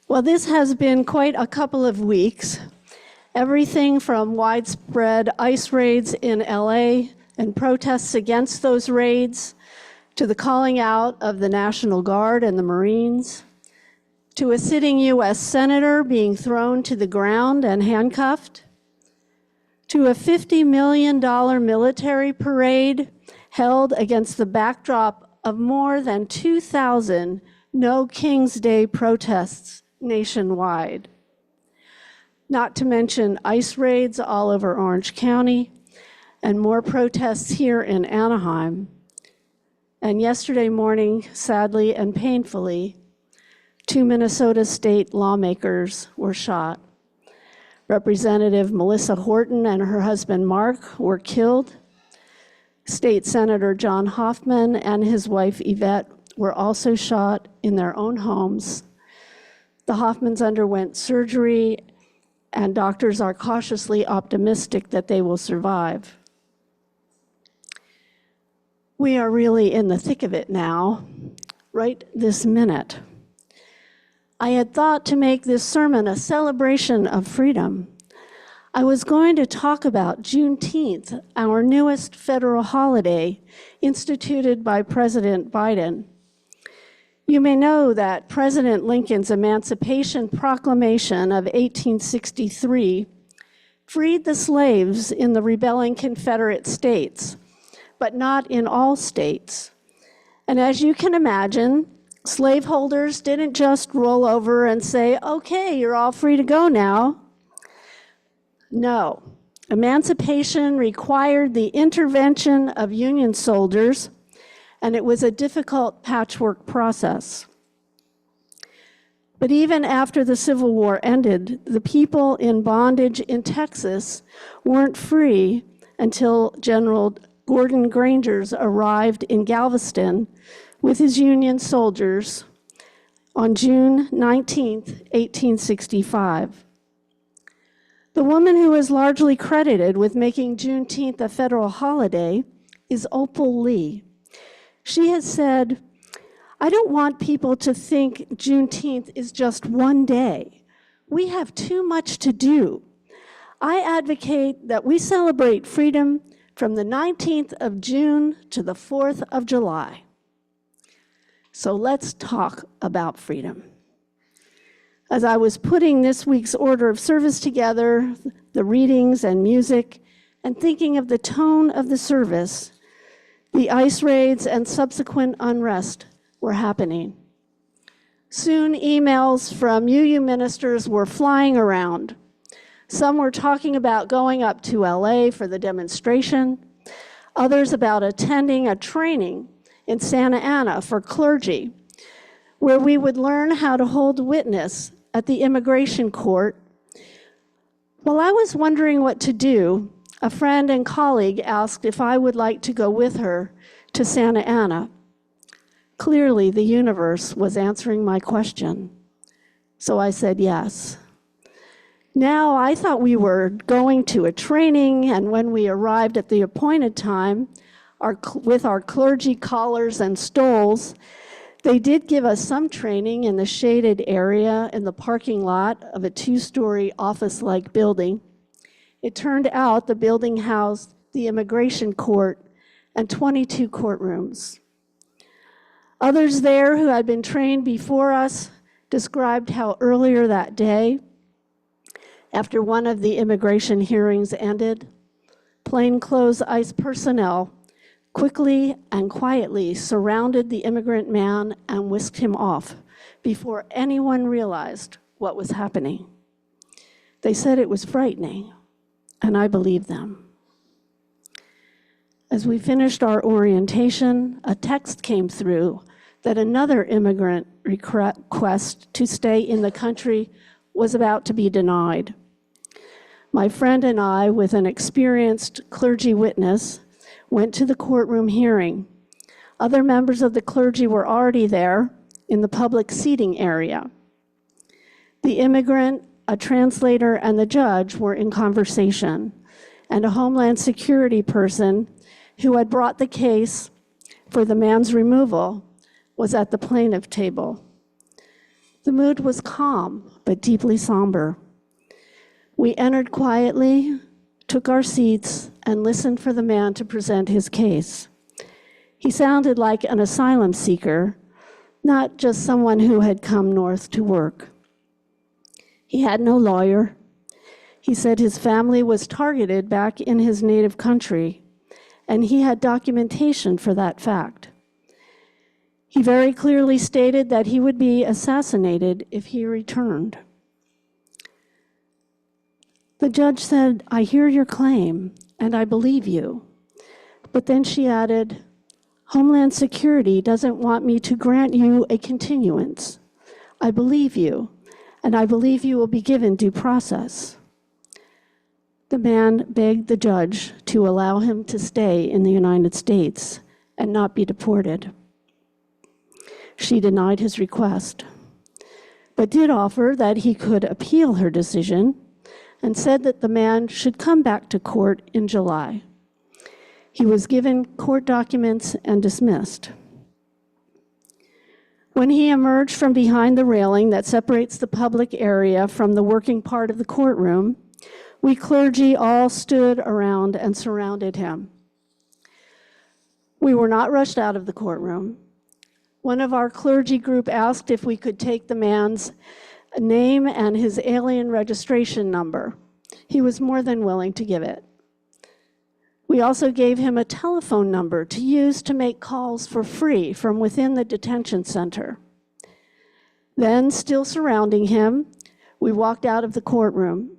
Well, this has been quite a couple of weeks. Everything from widespread ICE raids in LA and protests against those raids, to the calling out of the National Guard and the Marines, to a sitting US senator being thrown to the ground and handcuffed, to a $50 million military parade held against the backdrop of more than 2,000 No King's Day protests nationwide. Not to mention ICE raids all over Orange County and more protests here in Anaheim. And yesterday morning, sadly and painfully, 2 Minnesota state lawmakers were shot. Representative Melissa Horton and her husband Mark were killed. State Senator John Hoffman and his wife Yvette were also shot in their own homes. The Hoffmans underwent surgery, and doctors are cautiously optimistic that they will survive. We are really in the thick of it now, right this minute. I had thought to make this sermon a celebration of freedom. I was going to talk about Juneteenth, our newest federal holiday instituted by President Biden. You may know that President Lincoln's Emancipation Proclamation of 1863 freed the slaves in the rebelling Confederate states, but not in all states. And as you can imagine, slaveholders didn't just roll over and say, okay, you're all free to go now. No, emancipation required the intervention of Union soldiers, and it was a difficult patchwork process. But even after the Civil War ended, the people in bondage in Texas weren't free until General Gordon Granger's arrived in Galveston with his Union soldiers on June 19, 1865. The woman who is largely credited with making Juneteenth a federal holiday is Opal Lee. She has said, "I don't want people to think Juneteenth is just one day. We have too much to do. I advocate that we celebrate freedom from the 19th of June to the 4th of July. So let's talk about freedom." As I was putting this week's order of service together, the readings and music, and thinking of the tone of the service, the ICE raids and subsequent unrest were happening. Soon emails from UU ministers were flying around. Some were talking about going up to LA for the demonstration, others about attending a training in Santa Ana for clergy, where we would learn how to hold witness at the immigration court. While I was wondering what to do, a friend and colleague asked if I would like to go with her to Santa Ana. Clearly, the universe was answering my question, so I said yes. Now, I thought we were going to a training, and when we arrived at the appointed time, with our clergy collars and stoles, they did give us some training in the shaded area in the parking lot of a 2-story office-like building. It turned out the building housed the immigration court and 22 courtrooms. Others there who had been trained before us described how earlier that day, after one of the immigration hearings ended, plainclothes ICE personnel quickly and quietly surrounded the immigrant man and whisked him off before anyone realized what was happening. They said it was frightening, and I believed them. As we finished our orientation, a text came through that another immigrant request to stay in the country was about to be denied. My friend and I, with an experienced clergy witness, went to the courtroom hearing. Other members of the clergy were already there in the public seating area. The immigrant, a translator, and the judge were in conversation, and a Homeland Security person who had brought the case for the man's removal was at the plaintiff table. The mood was calm, but deeply somber. We entered quietly, took our seats, and listened for the man to present his case. He sounded like an asylum seeker, not just someone who had come north to work. He had no lawyer. He said his family was targeted back in his native country, and he had documentation for that fact. He very clearly stated that he would be assassinated if he returned. The judge said, "I hear your claim, and I believe you." But then she added, "Homeland Security doesn't want me to grant you a continuance. I believe you, and I believe you will be given due process." The man begged the judge to allow him to stay in the United States and not be deported. She denied his request, but did offer that he could appeal her decision and said that the man should come back to court in July. He was given court documents and dismissed. When he emerged from behind the railing that separates the public area from the working part of the courtroom, we clergy all stood around and surrounded him. We were not rushed out of the courtroom. One of our clergy group asked if we could take the man's name and his alien registration number. He was more than willing to give it. We also gave him a telephone number to use to make calls for free from within the detention center. Then, still surrounding him, we walked out of the courtroom.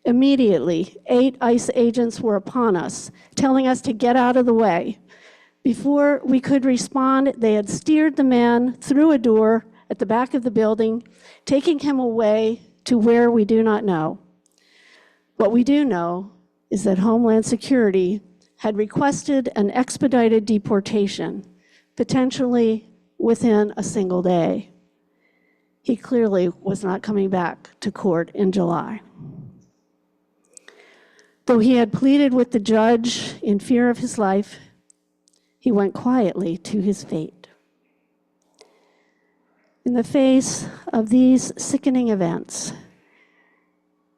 Immediately, 8 ICE agents were upon us, telling us to get out of the way. Before we could respond, they had steered the man through a door at the back of the building, taking him away to where we do not know. What we do know is that Homeland Security had requested an expedited deportation, potentially within a single day. He clearly was not coming back to court in July. Though he had pleaded with the judge in fear of his life, he went quietly to his fate. In the face of these sickening events,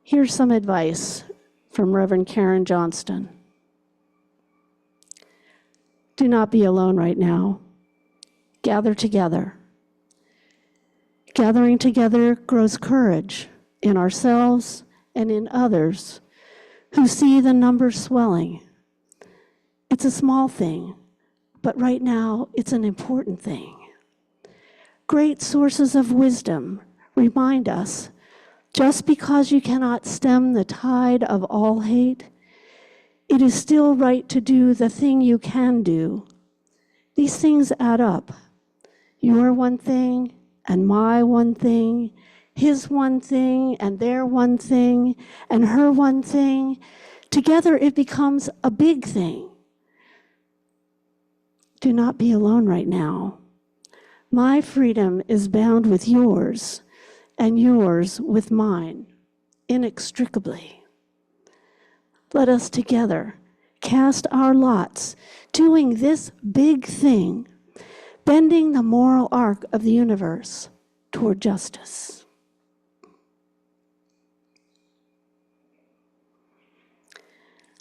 here's some advice from Reverend Karen Johnston. Do not be alone right now. Gather together. Gathering together grows courage in ourselves and in others who see the numbers swelling. It's a small thing, but right now it's an important thing. Great sources of wisdom remind us, just because you cannot stem the tide of all hate, it is still right to do the thing you can do. These things add up. Your one thing and my one thing, his one thing and their one thing and her one thing. Together it becomes a big thing. Do not be alone right now. My freedom is bound with yours, and yours with mine, inextricably. Let us together cast our lots, doing this big thing, bending the moral arc of the universe toward justice.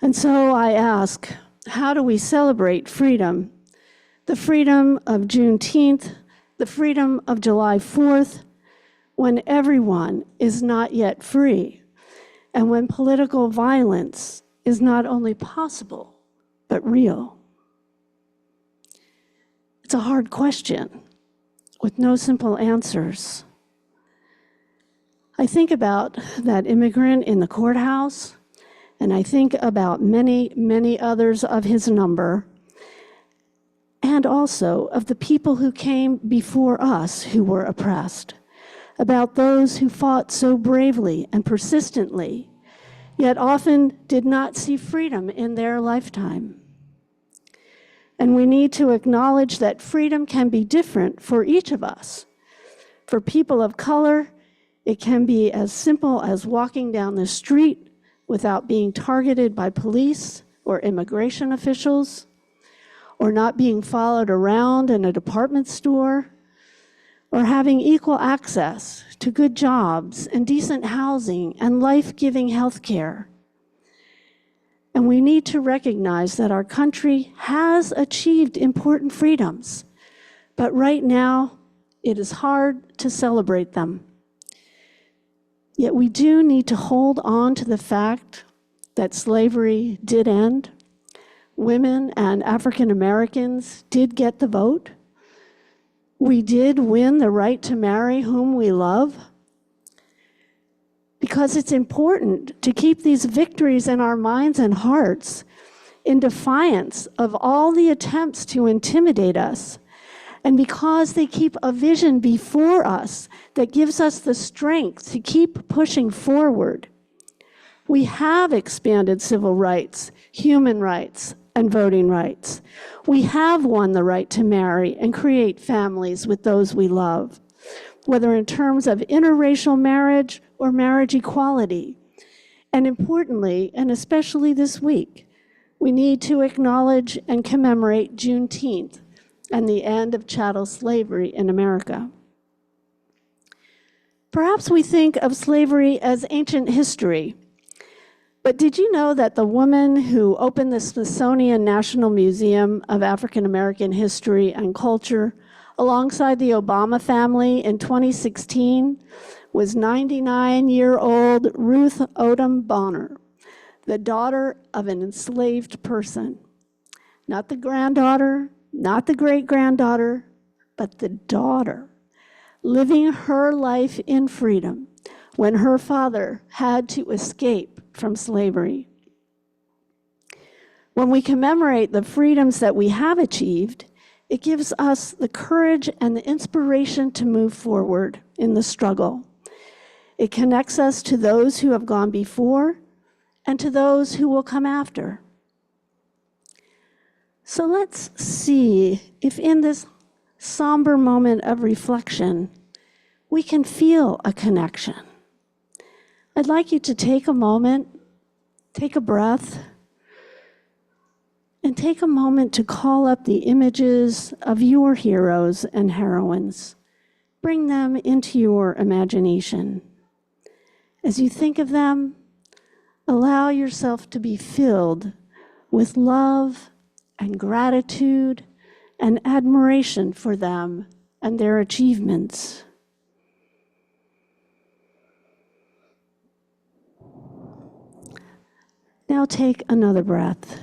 And so I ask, how do we celebrate freedom? The freedom of Juneteenth, the freedom of July 4th, when everyone is not yet free, and when political violence is not only possible, but real. It's a hard question with no simple answers. I think about that immigrant in the courthouse, and I think about many, many others of his number, and also of the people who came before us who were oppressed, about those who fought so bravely and persistently, yet often did not see freedom in their lifetime. And we need to acknowledge that freedom can be different for each of us. For people of color, it can be as simple as walking down the street without being targeted by police or immigration officials, or not being followed around in a department store, or having equal access to good jobs and decent housing and life-giving health care. And we need to recognize that our country has achieved important freedoms, but right now it is hard to celebrate them. Yet we do need to hold on to the fact that slavery did end. Women and African Americans did get the vote. We did win the right to marry whom we love. Because it's important to keep these victories in our minds and hearts in defiance of all the attempts to intimidate us, and because they keep a vision before us that gives us the strength to keep pushing forward. We have expanded civil rights, human rights, and voting rights. We have won the right to marry and create families with those we love, whether in terms of interracial marriage or marriage equality. And importantly, and especially this week, we need to acknowledge and commemorate Juneteenth and the end of chattel slavery in America. Perhaps we think of slavery as ancient history, but did you know that the woman who opened the Smithsonian National Museum of African American History and Culture alongside the Obama family in 2016 was 99-year-old Ruth Odom Bonner, the daughter of an enslaved person? Not the granddaughter, not the great-granddaughter, but the daughter, living her life in freedom when her father had to escape from slavery. When we commemorate the freedoms that we have achieved, it gives us the courage and the inspiration to move forward in the struggle. It connects us to those who have gone before and to those who will come after. So let's see if in this somber moment of reflection, we can feel a connection. I'd like you to take a moment, take a breath, and take a moment to call up the images of your heroes and heroines. Bring them into your imagination. As you think of them, allow yourself to be filled with love and gratitude and admiration for them and their achievements. Now take another breath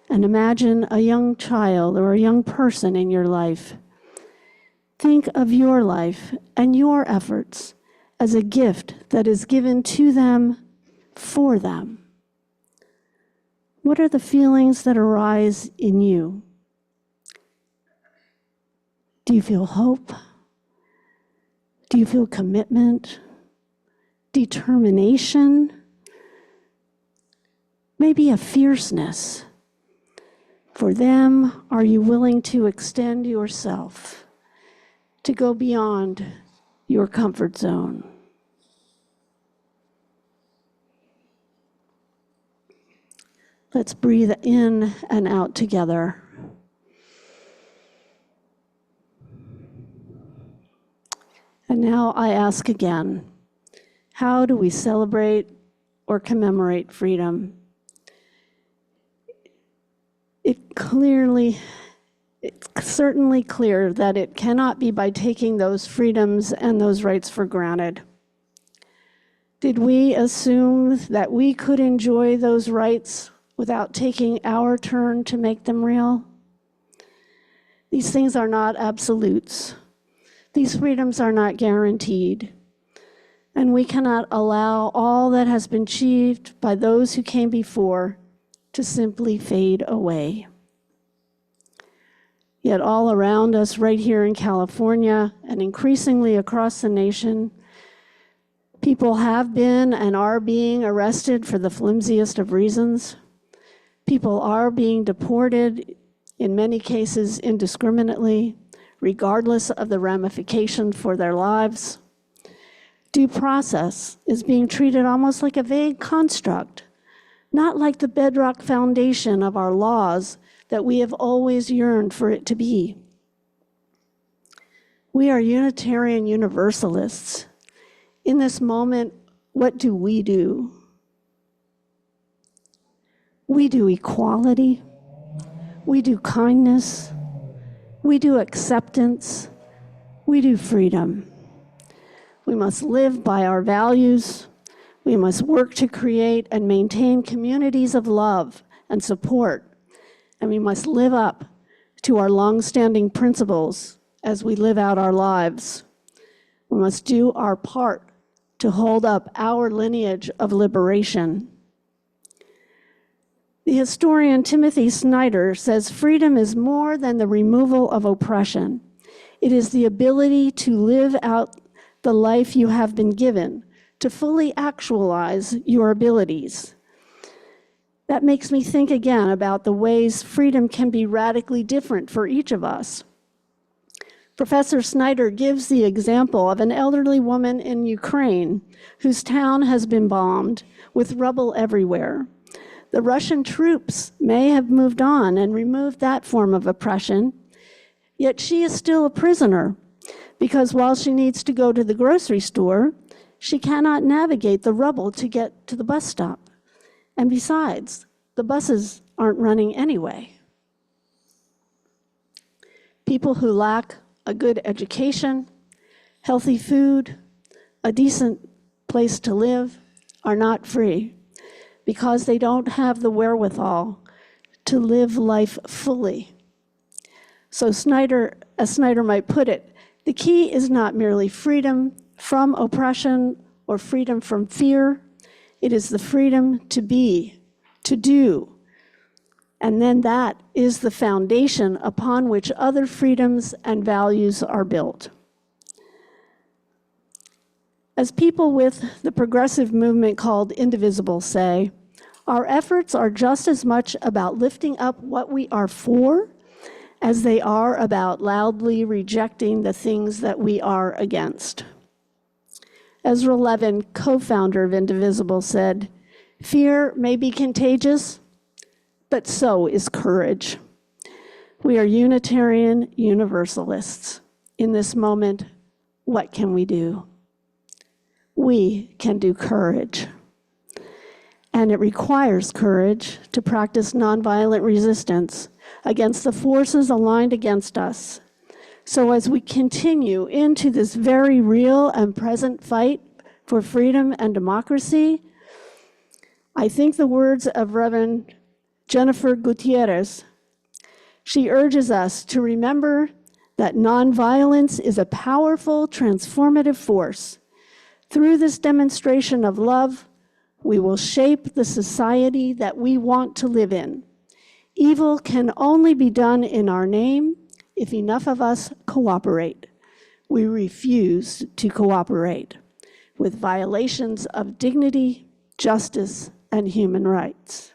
and imagine a young child or a young person in your life. Think of your life and your efforts as a gift that is given to them for them. What are the feelings that arise in you? Do you feel hope? Do you feel commitment? Determination? Maybe a fierceness. For them, are you willing to extend yourself, to go beyond your comfort zone? Let's breathe in and out together. And now I ask again, how do we celebrate or commemorate freedom? It's certainly clear that it cannot be by taking those freedoms and those rights for granted. Did we assume that we could enjoy those rights without taking our turn to make them real? These things are not absolutes. These freedoms are not guaranteed. And we cannot allow all that has been achieved by those who came before to simply fade away. Yet all around us, right here in California, and increasingly across the nation, people have been and are being arrested for the flimsiest of reasons. People are being deported, in many cases indiscriminately, regardless of the ramifications for their lives. Due process is being treated almost like a vague construct, not like the bedrock foundation of our laws that we have always yearned for it to be. We are Unitarian Universalists. In this moment, what do? We do equality, we do kindness, we do acceptance, we do freedom. We must live by our values. We must work to create and maintain communities of love and support. And we must live up to our long-standing principles as we live out our lives. We must do our part to hold up our lineage of liberation. The historian Timothy Snyder says freedom is more than the removal of oppression. It is the ability to live out the life you have been given, to fully actualize your abilities. That makes me think again about the ways freedom can be radically different for each of us. Professor Snyder gives the example of an elderly woman in Ukraine whose town has been bombed with rubble everywhere. The Russian troops may have moved on and removed that form of oppression, yet she is still a prisoner because while she needs to go to the grocery store, she cannot navigate the rubble to get to the bus stop. And besides, the buses aren't running anyway. People who lack a good education, healthy food, a decent place to live are not free because they don't have the wherewithal to live life fully. So as Snyder might put it, the key is not merely freedom from oppression or freedom from fear. It is the freedom to be, to do. And then that is the foundation upon which other freedoms and values are built. As people with the progressive movement called Indivisible say, our efforts are just as much about lifting up what we are for as they are about loudly rejecting the things that we are against. Ezra Levin, co-founder of Indivisible, said, "Fear may be contagious, but so is courage." We are Unitarian Universalists. In this moment, what can we do? We can do courage. And it requires courage to practice nonviolent resistance against the forces aligned against us. So as we continue into this very real and present fight for freedom and democracy, I think the words of Reverend Jennifer Gutierrez. She urges us to remember that nonviolence is a powerful, transformative force. Through this demonstration of love, we will shape the society that we want to live in. Evil can only be done in our name if enough of us cooperate. We refuse to cooperate with violations of dignity, justice, and human rights.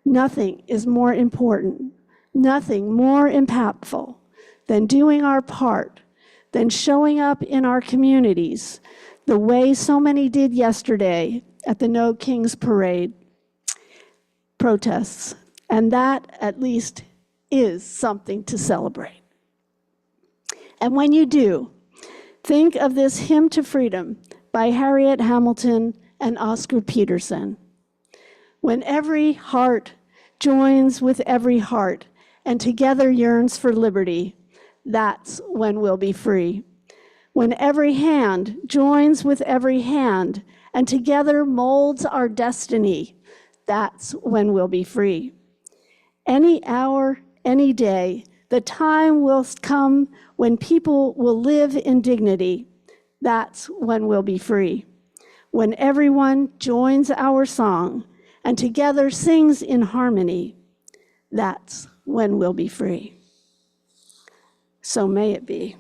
Nothing is more important, nothing more impactful than doing our part, than showing up in our communities the way so many did yesterday at the No Kings Parade protests. And that, at least, is something to celebrate. And when you do, think of this Hymn to Freedom by Harriet Hamilton and Oscar Peterson. When every heart joins with every heart and together yearns for liberty, that's when we'll be free. When every hand joins with every hand and together molds our destiny, that's when we'll be free. Any hour, any day, the time will come when people will live in dignity. That's when we'll be free. When everyone joins our song and together sings in harmony, that's when we'll be free. So may it be.